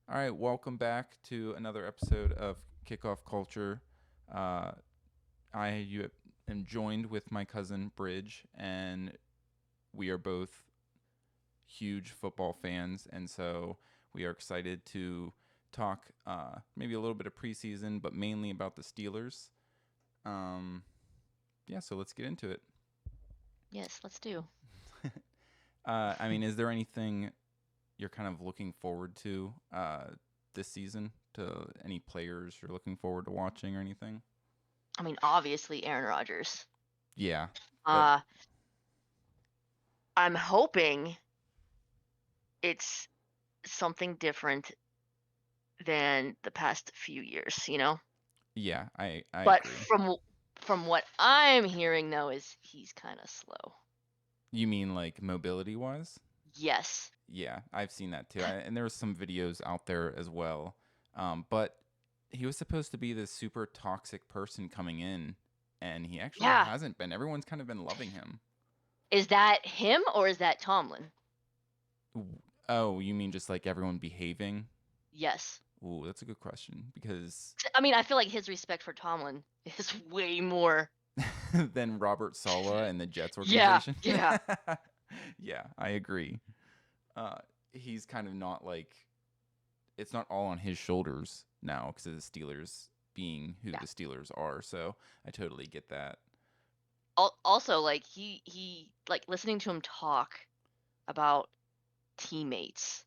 All right, welcome back to another episode of Kickoff Culture. Uh, I am joined with my cousin Bridge, and we are both huge football fans, and so we are excited to talk maybe a little bit of preseason, but mainly about the Steelers. Um, yeah, so let's get into it. Yes, let's do. Is there anything you're kind of looking forward to this season? To any players you're looking forward to watching or anything? Obviously Aaron Rodgers. Yeah, that Uh, I'm hoping it's something different than the past few years. yeah, I But agree. from what I'm hearing though is he's kind of slow. You mean like mobility wise? Yes. Yeah, I've seen that too. And there was some videos out there as well. But he was supposed to be this super toxic person coming in, and he actually Yeah. hasn't been. Everyone's kind of been loving him. Is that him or is that Tomlin? Oh, you mean just like everyone behaving? Yes. Ooh, that's a good question because I feel like his respect for Tomlin is way more. than Robert Sala and the Jets Yeah, organization. yeah. Yeah, I agree. Uh, he's kind of not like it's not all on his shoulders now because of the Steelers being who Yeah. the Steelers are. So I totally get that. Also, like he like listening to him talk about teammates.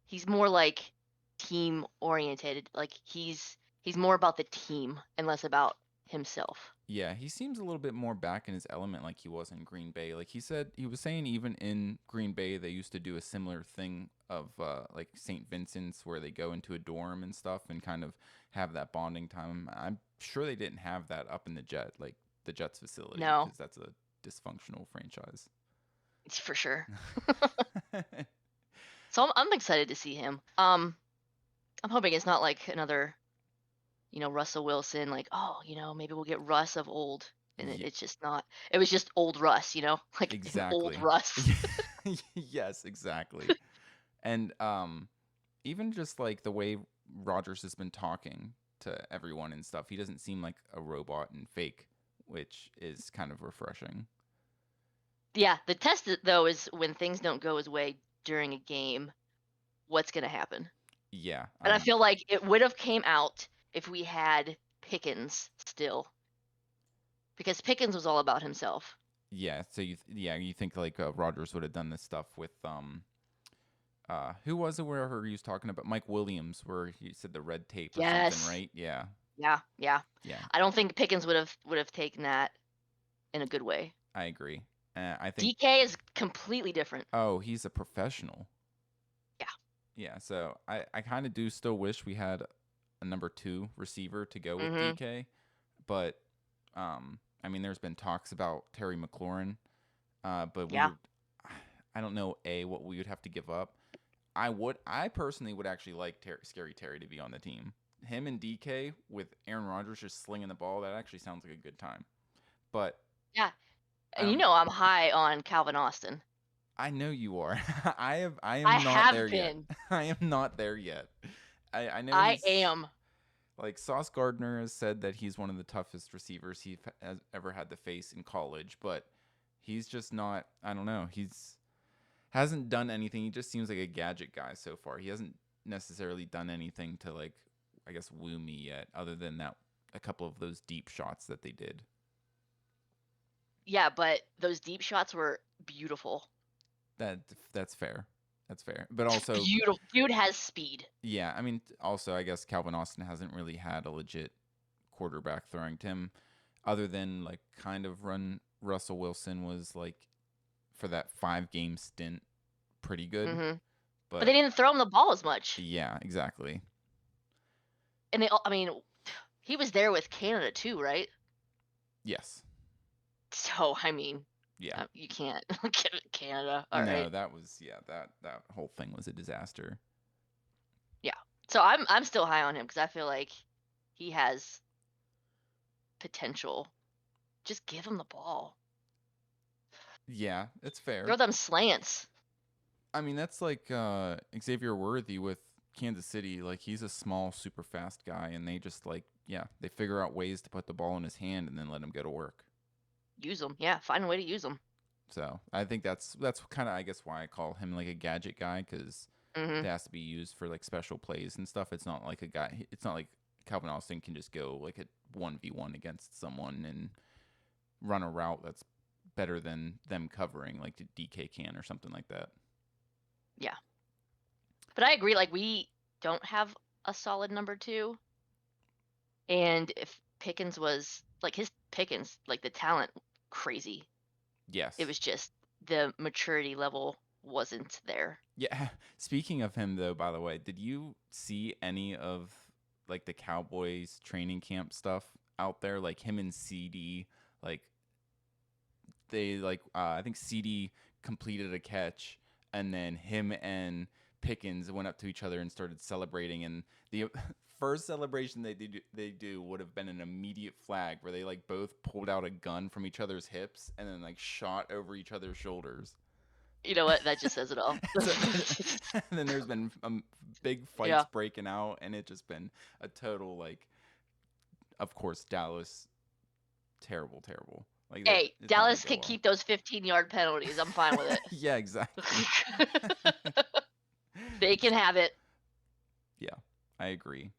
He's more like team oriented. Like he's more about the team and less about himself. Yeah, he seems a little bit more back in his element like he was in Green Bay. Like he was saying even in Green Bay they used to do a similar thing of like St. Vincent's where they go into a dorm and stuff and kind of have that bonding time. I'm sure they didn't have that up in the Jets facility No, because that's a dysfunctional franchise. it's for sure. So I'm excited to see him. I'm hoping it's not like another, Russell Wilson. Like, oh, maybe we'll get Russ of old, and Yeah, it's just not. It was just old Russ, like old exactly. Russ. Yes, exactly. And even just like the way Rodgers has been talking to everyone and stuff, he doesn't seem like a robot and fake, which is kind of refreshing. Yeah, the test though is when things don't go his way during a game, what's gonna happen? Yeah, And I feel like it would have came out if we had Pickens still, because Pickens was all about himself. yeah. So you think like Rodgers would have done this stuff with who was it where he was talking about Mike Williams where he said the red tape or something, Yes. right? Yeah, Yeah, yeah. yeah. I don't think Pickens would have taken that in a good way. I agree. I think DK is completely different. oh he's a professional. Yeah. Yeah, so I kind of do still wish we had a number two receiver to go with Mhm. DK, but there's been talks about Terry McLaurin, but we Yeah. would, I don't know, what we would have to give up. I personally would actually like Scary Terry to be on the team. Him and DK with Aaron Rodgers just slinging the ball, that actually sounds like a good time. But Yeah. I And don't, I'm high on Calvin Austin. I know you are. I I am not there have yet. been. I am not there yet. I know I he's am. like Sauce Gardner has said that he's one of the toughest receivers he has ever had to face in college, but he's just not. I don't know. He's hasn't done anything. He just seems like a gadget guy so far. He hasn't necessarily done anything to like, I guess, woo me yet, other than that a couple of those deep shots that they did. Yeah, but those deep shots were beautiful. That's fair. That's fair. But also, Beautiful. Dude has speed. yeah, also I guess Calvin Austin hasn't really had a legit quarterback throwing to him, other than like kind of run Russell Wilson was like for that 5 game stint pretty good. Mhm. But they But didn't throw him the ball as much. yeah, exactly. And he was there with Canada too, right? Yes. So, Yeah. you can't give it Canada. All No, right. that was yeah, that whole thing was a disaster. Yeah. So I'm still high on him because I feel like he has potential. Just give him the ball. Yeah, it's fair. Throw them slants. That's like Xavier Worthy with Kansas City, like he's a small, super fast guy, and they just like they figure out ways to put the ball in his hand and then let him go to work. Use them. Yeah, find a way to use them. So I think that's kind of I guess why I call him like a gadget guy because it Hmm. has to be used for like special plays and stuff. It's not like a guy. It's not like Calvin Austin can just go like a 1v1 against someone and run a route that's better than them covering like the DK can or something like that. Yeah. But I agree, like, we don't have a solid number 2, and if Pickens was like, his Pickens, like, the talent, crazy. It Yes. was just the maturity level wasn't there. Yeah. Speaking of him, though, by the way, did you see any of like the Cowboys training camp stuff out there? Like him and CD, like they like I think CD completed a catch, and then him and Pickens went up to each other and started celebrating. And the first celebration they do would have been an immediate flag where they like both pulled out a gun from each other's hips and then like shot over each other's shoulders. You know what? That just says it all. So, and then there's been big fights Yeah. breaking out, and it's just been a total like, of course, Dallas, terrible, terrible. Like that, Hey, it's not gonna Dallas go can well. keep those 15-yard penalties. I'm fine with Yeah, exactly. it. They can have it. Yeah, I agree.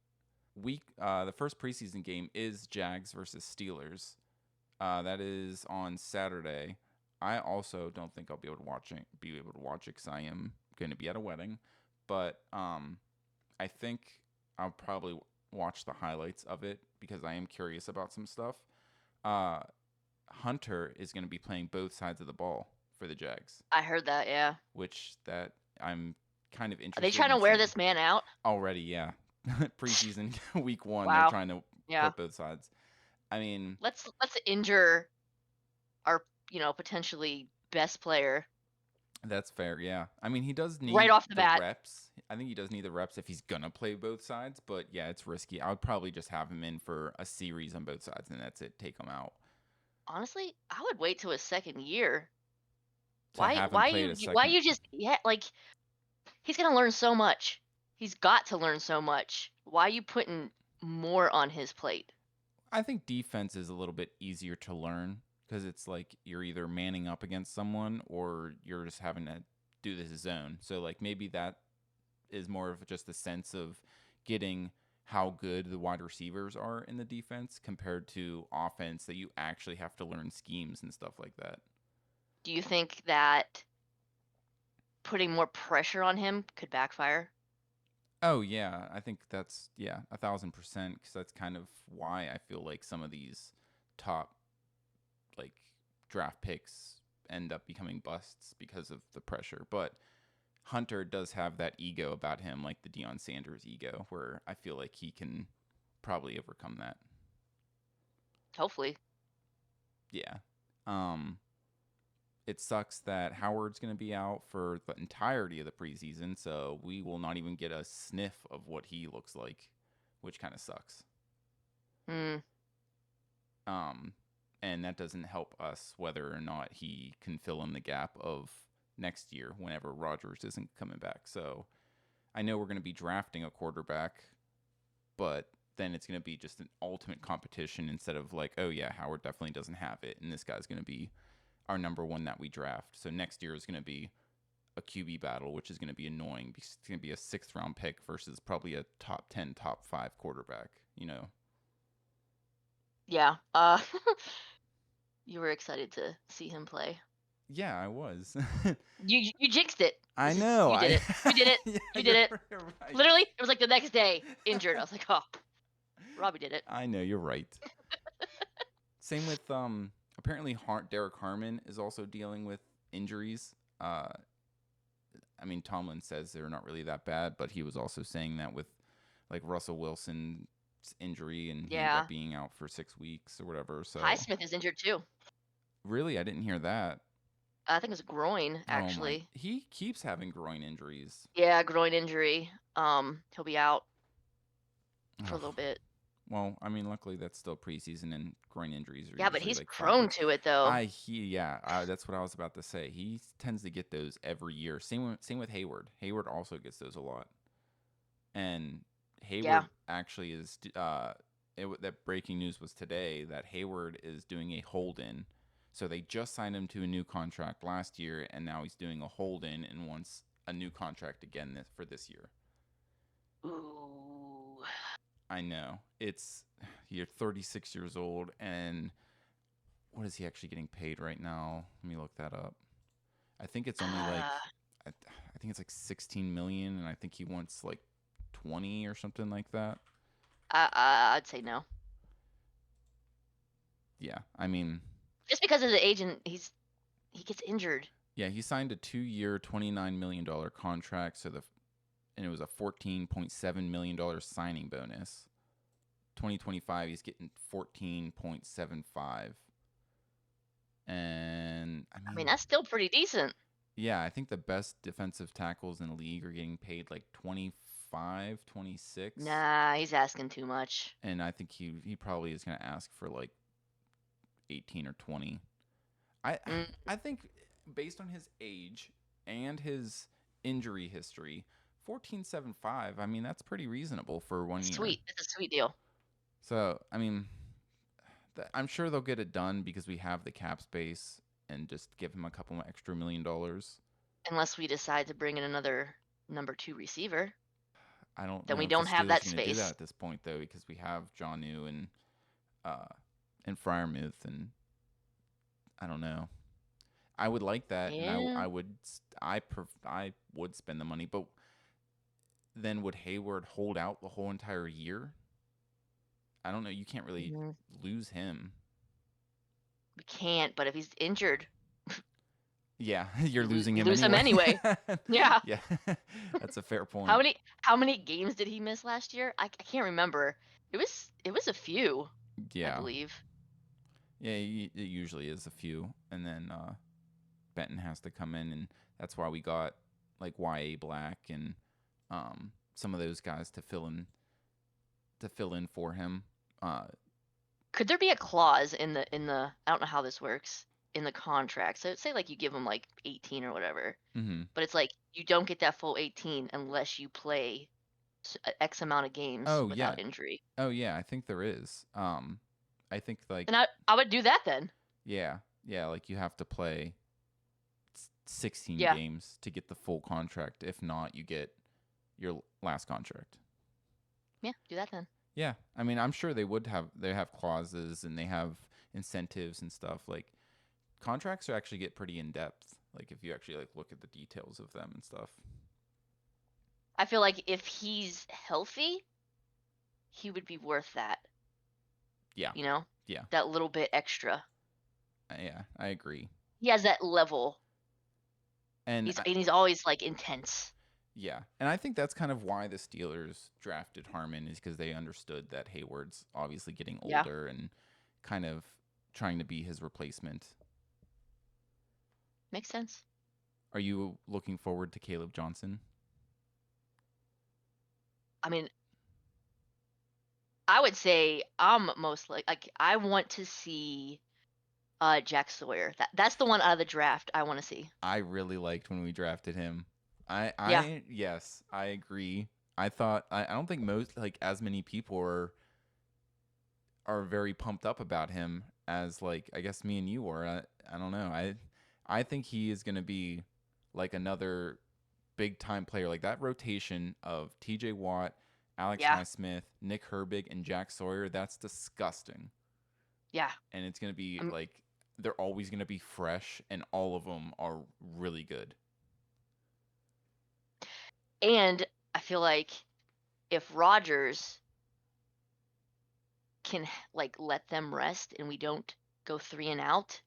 The first preseason game is Jags versus Steelers. That is on Saturday. I also don't think I'll be able to watch it because I am going to be at a wedding. But I think I'll probably watch the highlights of it because I am curious about some stuff. Uh, Hunter is going to be playing both sides of the ball for the Jags, I heard that, yeah. which that I'm kind of Are they interested trying in to wear seeing this man out? already. Yeah, preseason week 1, they're Wow. trying to Yeah. put both sides. I mean, Let's injure our, potentially best player that's fair. Yeah. I mean, he does right need off the the bat. reps. I think he does need the reps if he's going to play both sides. But yeah, it's risky. I would probably just have him in for a series on both sides and that's it. Take him out. Honestly, I would wait till his second year. To Why have him why play it a you why second. you just yeah, like, he's gonna learn so much. He's got to learn so much. Why are you putting more on his plate? I think defense is a little bit easier to learn because it's like you're either manning up against someone or you're just having to do this zone. So, like, maybe that is more of just a sense of getting how good the wide receivers are in the defense compared to offense that you actually have to learn schemes and stuff like that. Do you think that putting more pressure on him could backfire? Oh yeah, I think that's 1,000% because that's kind of why I feel like some of these top like draft picks end up becoming busts because of the pressure. But Hunter does have that ego about him, like the Deion Sanders ego, where I feel like he can probably overcome that. Hopefully. Yeah. Um, it sucks that Howard's going to be out for the entirety of the preseason, so we will not even get a sniff of what he looks like, which kind of sucks. Hmm. Um, and that doesn't help us whether or not he can fill in the gap of next year whenever Rodgers isn't coming back. So I know we're going to be drafting a quarterback, but then it's going to be just an ultimate competition instead of like, oh yeah, Howard definitely doesn't have it, and this guy's going to be our number one that we draft. So next year is going to be a QB battle, which is going to be annoying because it's going to be a 6th round pick versus probably a top 10, top 5 quarterback, you know? Yeah. You were excited to see him play. Yeah, I was. You jinxed it. I know. You did it. You did it. Yeah, You did it. you're right. Literally, it was like the next day, injured. I was like, oh, Robbie did it. I know you're right. Same with apparently Derek Harmon is also dealing with injuries. I mean Tomlin says they're not really that bad, but he was also saying that with like Russell Wilson's injury and he ended up Yeah. being out for 6 weeks or whatever. So Highsmith is injured too. really I didn't hear that. I think it's groin, Oh my, actually. he keeps having groin injuries. Yeah, groin injury. He'll be out for a Ugh. little bit. Well, I mean, luckily that's still preseason, and groin injuries are Yeah, but usually he's like prone 5 weeks. to it though. That's what I was about to say. He tends to get those every year. Same with Hayward. Hayward also gets those a lot. And Yeah. Hayward actually is. That breaking news was today that Hayward is doing a hold-in. So they just signed him to a new contract last year, and now he's doing a hold-in and wants a new contract again for this year. Ooh. I know. You're 36 years old, and what is he actually getting paid right now? Let me look that up. I think it's only like Uh, I think it's like 16 million, and I think he wants like 20 or something like that. I'd say no. Yeah, I mean, Just because of the agent, he gets injured. yeah, he signed a 2-year, $29 million contract. And it was a $14.7 million signing bonus. 2025, he's getting 14.75. And I I mean, mean, that's still pretty decent. yeah, I think the best defensive tackles in the league are getting paid like 25, 26. Nah, he's asking too much. And I think he probably is going to ask for like 18 or 20. I Mm, I think based on his age and his injury history, 14.75, I mean that's pretty reasonable for 1 year. sweet. It's a sweet deal. So, I mean, I'm sure they'll get it done because we have the cap space and just give him a couple extra $1 million. Unless we decide to bring in another number 2 receiver, I don't then know we if the don't have Steelers that are going to do that space. at this point though, because we have Jonnu uh and Fryermuth, and I don't know. I would like that, and Yeah. I would spend the money, but then would Hayward hold out the whole entire year? I don't know. You can't really Mhm. lose him. We can't, but if he's injured, Yeah, you're losing we him lose him anyway. anyway. Yeah. Yeah, that's a fair How point. many how many games did he miss last year? I can't remember. It was a few, I Yeah, believe. yeah. It usually is a few, and then Benton has to come in, and that's why we got like YA Black and some of those guys to fill in for him. Uh, Could there be a clause in the I don't know how this works in the contract. So say like you give him like 18 or whatever, mm-hmm. but it's like you don't get that full 18 unless you play X amount of games Oh yeah, without injury. oh yeah. I think there is. I think like And I would do that then. yeah, yeah. Like you have to play 16 Yeah. games to get the full contract. If not, you get your last contract. Yeah, do that then. Yeah, I mean, I'm sure they have clauses and they have incentives and stuff. Like contracts are actually get pretty in depth. Like if you actually like look at the details of them and stuff. I feel like if he's healthy, he would be worth that, Yeah, you know? yeah, That little bit extra. yeah. I agree. He has that level. And He's always like intense. yeah, and I think that's kind of why the Steelers drafted Harmon is because they understood that Hayward's obviously getting Yeah. older and kind of trying to be his replacement. Makes sense. Are you looking forward to Caleb Johnson? I mean, I would say I'm most like I want to see Jack Sawyer. That's the one out of the draft I want to see. I really liked when we drafted him. Yeah. Yes, I agree. I don't think most like as many people are very pumped up about him as like I guess me and you were. I don't know. I think he is going to be like another big time player. Like that rotation of T.J. Watt, Alex Yeah. Highsmith, Nick Herbig, and Jack Sawyer. That's disgusting. Yeah. And it's going to be Um, like they're always going to be fresh, and all of them are really good. and I feel like if Rodgers can like let them rest and we don't go 3 and out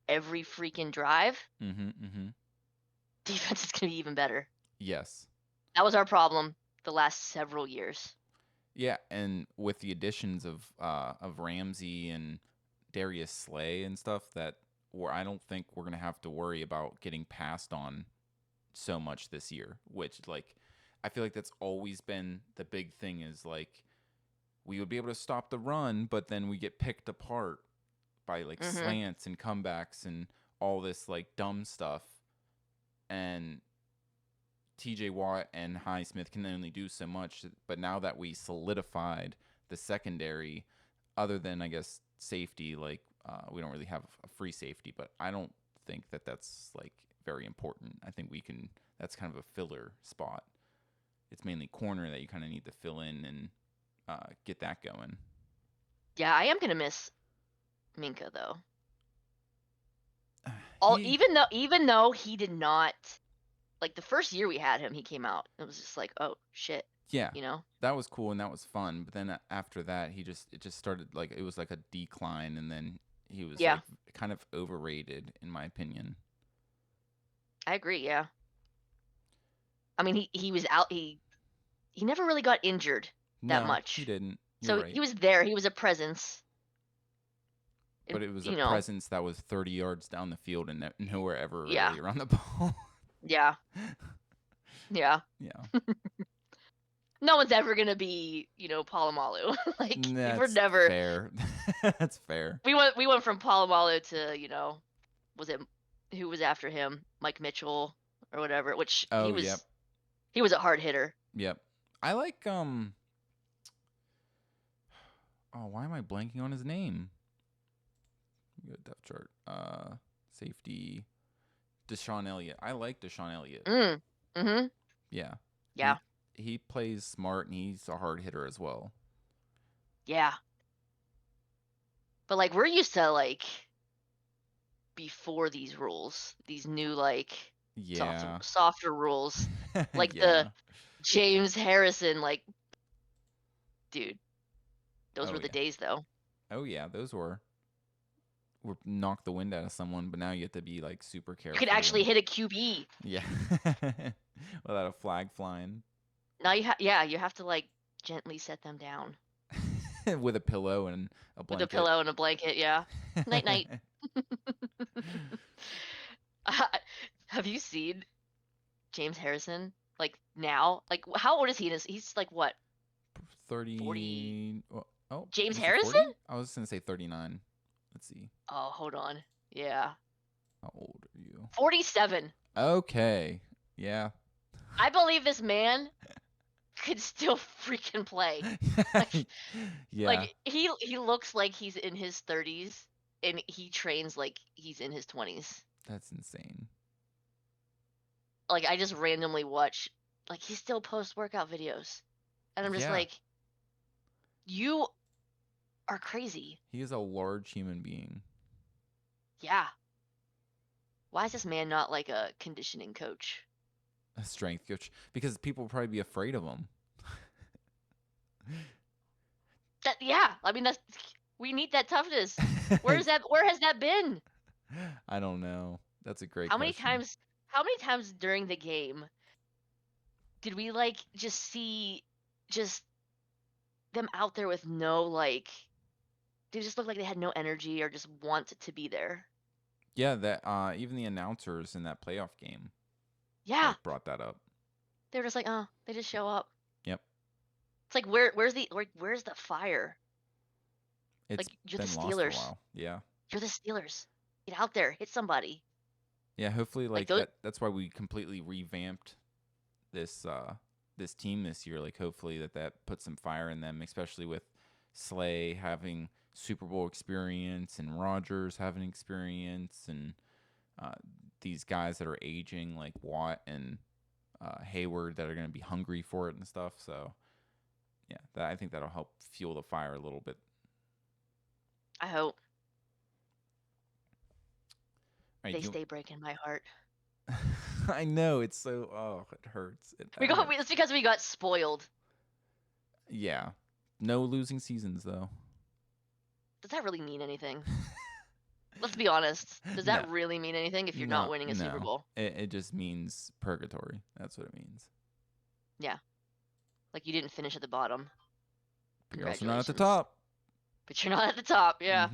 every freaking drive, Mm-hmm. Mm-hmm. defense is going to be even better. Yes. That was our problem the last several years. Yeah, and with the additions of Ramsey and Darius Slay and stuff, that where I don't think we're gonna have to worry about getting passed on so much this year. Which like I feel like that's always been the big thing is like we would be able to stop the run, but then we get picked apart by like Mhm. slants and comebacks and all this like dumb stuff. And TJ Watt and Highsmith can only do so much. But now that we solidified the secondary, other than I guess safety, like we don't really have a free safety, but I don't think that that's like very important. I think we can. That's kind of a filler spot. It's mainly corner that you kind of need to fill in and get that going. Yeah, I am gonna miss Minka though. He, Even though he did not, like, the first year we had him, he came out. It was just like, oh shit, yeah, you know? that was cool and that was fun. But then after that, it just started like it was like a decline, and then he was Yeah, like kind of overrated in my opinion. I agree. Yeah, I mean, he was out. He never really got injured that No, he much, didn't. You're so right. he was there. He was a presence. But And, it was a you know, presence that was 30 yards down the field and nowhere ever yeah, really around the ball. yeah, yeah. Yeah. No one's ever gonna be, Palomalu. Like, we're That's never. fair. That's fair. We went from Palomalu to, was it who was after him? Mike Mitchell or whatever. Which he Oh, yep. was. He was a hard hitter. Yep. I like oh, why am I blanking on his name? Go depth chart. Safety Deshaun Elliott. I like Deshaun Elliott. Mm-hmm. Yeah. Yeah. He plays smart and he's a hard hitter as well. Yeah. But, like, we're used to, like, before these rules, these new, like, Yeah. softer rules, like the Yeah. James Harrison, like, dude, those Oh were the yeah. days though. Oh yeah, those were knock the wind out of someone, but now you have to be like super You could careful actually and hit a QB. yeah. Without a flag flying. Now you have to, like, gently set them down With a pillow and a with a blanket. pillow and a blanket. Yeah. Night night. Have you seen James Harrison? Like, now? Like, how old is he? He's like what? 40. 30. Oh, James is he Harrison? 40? I was going to say 39. Let's see. Oh, hold on. Yeah. How old are you? 47. Okay. Yeah. I believe this man could still freaking play. Like, Yeah. like he looks like he's in his 30s and he trains like he's in his 20s. That's insane. Like, I just randomly watch, like, he still posts workout videos. And I'm just Yeah. like, you are crazy. He is a large human being. Yeah. Why is this man not like a conditioning coach? A strength coach. Because people will probably be afraid of him. Yeah, I mean, we need that toughness. Where has that been? I don't know. That's a great How many question. times how many times during the game did we, like, just see just them out there with no, like, they just look like they had no energy or just want to be there. Yeah, that even the announcers in that playoff game Yeah, like brought that up. they're just like, oh, they just show up. Yep. It's like, where's the fire? It's Like, you're the been lost for a Steelers. while. Yeah. You're the Steelers. Get out there, hit somebody. Yeah, hopefully Like, like those. that's why we completely revamped this this team this year. Like hopefully that puts some fire in them, especially with Slay having Super Bowl experience and Rodgers having experience and uh, these guys that are aging like Watt and Hayward that are going to be hungry for it and stuff. So yeah, I think that'll help fuel the fire a little bit. I hope All right, they stay breaking my heart. I know it's so it hurts. It It's because we got spoiled. Yeah, no losing seasons though. Does that really mean anything? Let's be honest. Does No, that really mean anything if you're no, not winning a Super no. Bowl? It just means purgatory. That's what it means. Yeah. Like, you didn't finish at the bottom. But you're also not at the Congratulations. top. But you're not at the top. Yeah.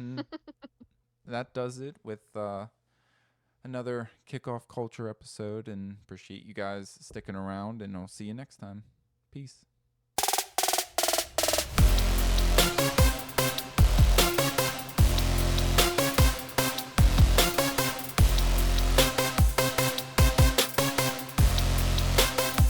That does it with another kickoff culture episode, and appreciate you guys sticking around. And I'll see you next time. Peace.